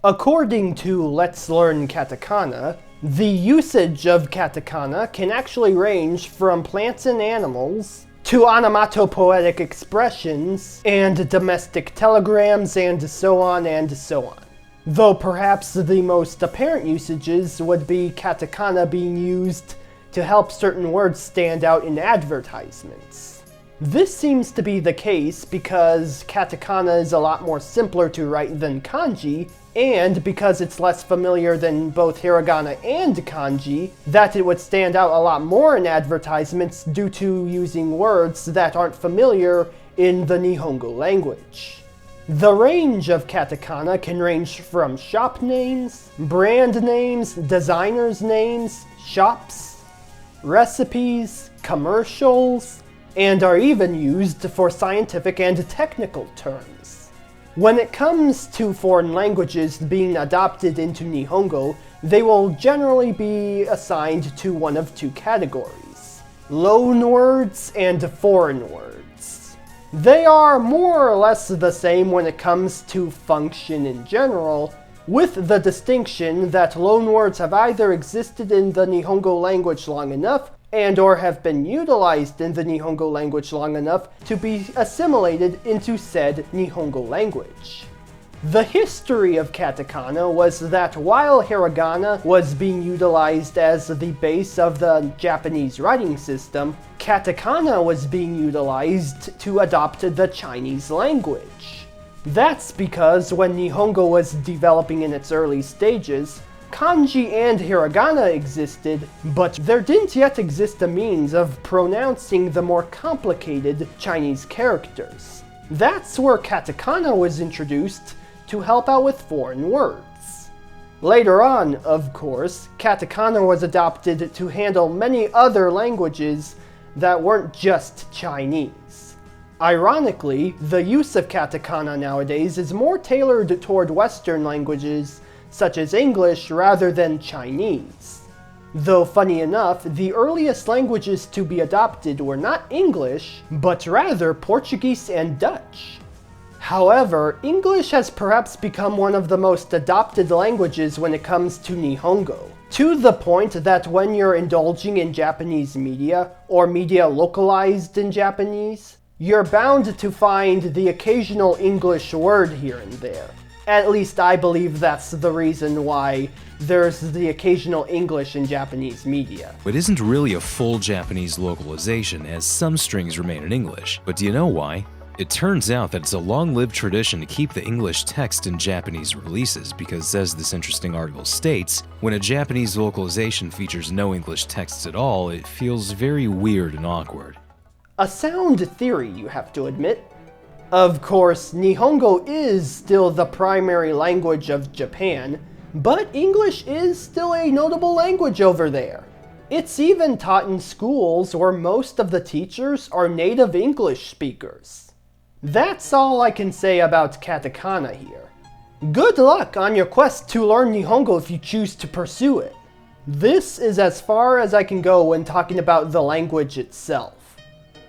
According to Let's Learn Katakana, the usage of katakana can actually range from plants and animals to onomatopoetic expressions and domestic telegrams and so on and so on. Though perhaps the most apparent usages would be katakana being used to help certain words stand out in advertisements. This seems to be the case because katakana is a lot more simpler to write than kanji, and because it's less familiar than both hiragana and kanji, that it would stand out a lot more in advertisements due to using words that aren't familiar in the Nihongo language. The range of katakana can range from shop names, brand names, designers' names, shops, recipes, commercials, and are even used for scientific and technical terms. When it comes to foreign languages being adopted into Nihongo, they will generally be assigned to one of two categories: loan words and foreign words. They are more or less the same when it comes to function in general, with the distinction that loan words have either existed in the Nihongo language long enough and or have been utilized in the Nihongo language long enough to be assimilated into said Nihongo language. The history of katakana was that while hiragana was being utilized as the base of the Japanese writing system, katakana was being utilized to adopt the Chinese language. That's because when Nihongo was developing in its early stages, kanji and hiragana existed, but there didn't yet exist a means of pronouncing the more complicated Chinese characters. That's where katakana was introduced to help out with foreign words. Later on, of course, katakana was adopted to handle many other languages that weren't just Chinese. Ironically, the use of katakana nowadays is more tailored toward Western languages such as English rather than Chinese. Though funny enough, the earliest languages to be adopted were not English, but rather Portuguese and Dutch. However, English has perhaps become one of the most adopted languages when it comes to Nihongo, to the point that when you're indulging in Japanese media, or media localized in Japanese, you're bound to find the occasional English word here and there. At least I believe that's the reason why there's the occasional English in Japanese media. It isn't really a full Japanese localization, as some strings remain in English. But do you know why? It turns out that it's a long-lived tradition to keep the English text in Japanese releases because, as this interesting article states, when a Japanese localization features no English texts at all, it feels very weird and awkward. A sound theory, you have to admit. Of course, Nihongo is still the primary language of Japan, but English is still a notable language over there. It's even taught in schools where most of the teachers are native English speakers. That's all I can say about katakana here. Good luck on your quest to learn Nihongo if you choose to pursue it. This is as far as I can go when talking about the language itself.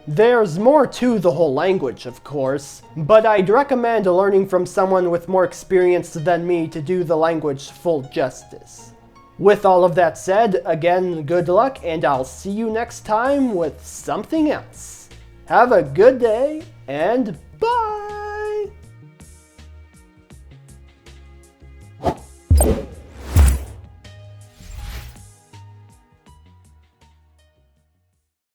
There's more to the whole language, of course, but I'd recommend learning from someone with more experience than me to do the language full justice. With all of that said, again, good luck, and I'll see you next time with something else. Have a good day, and bye!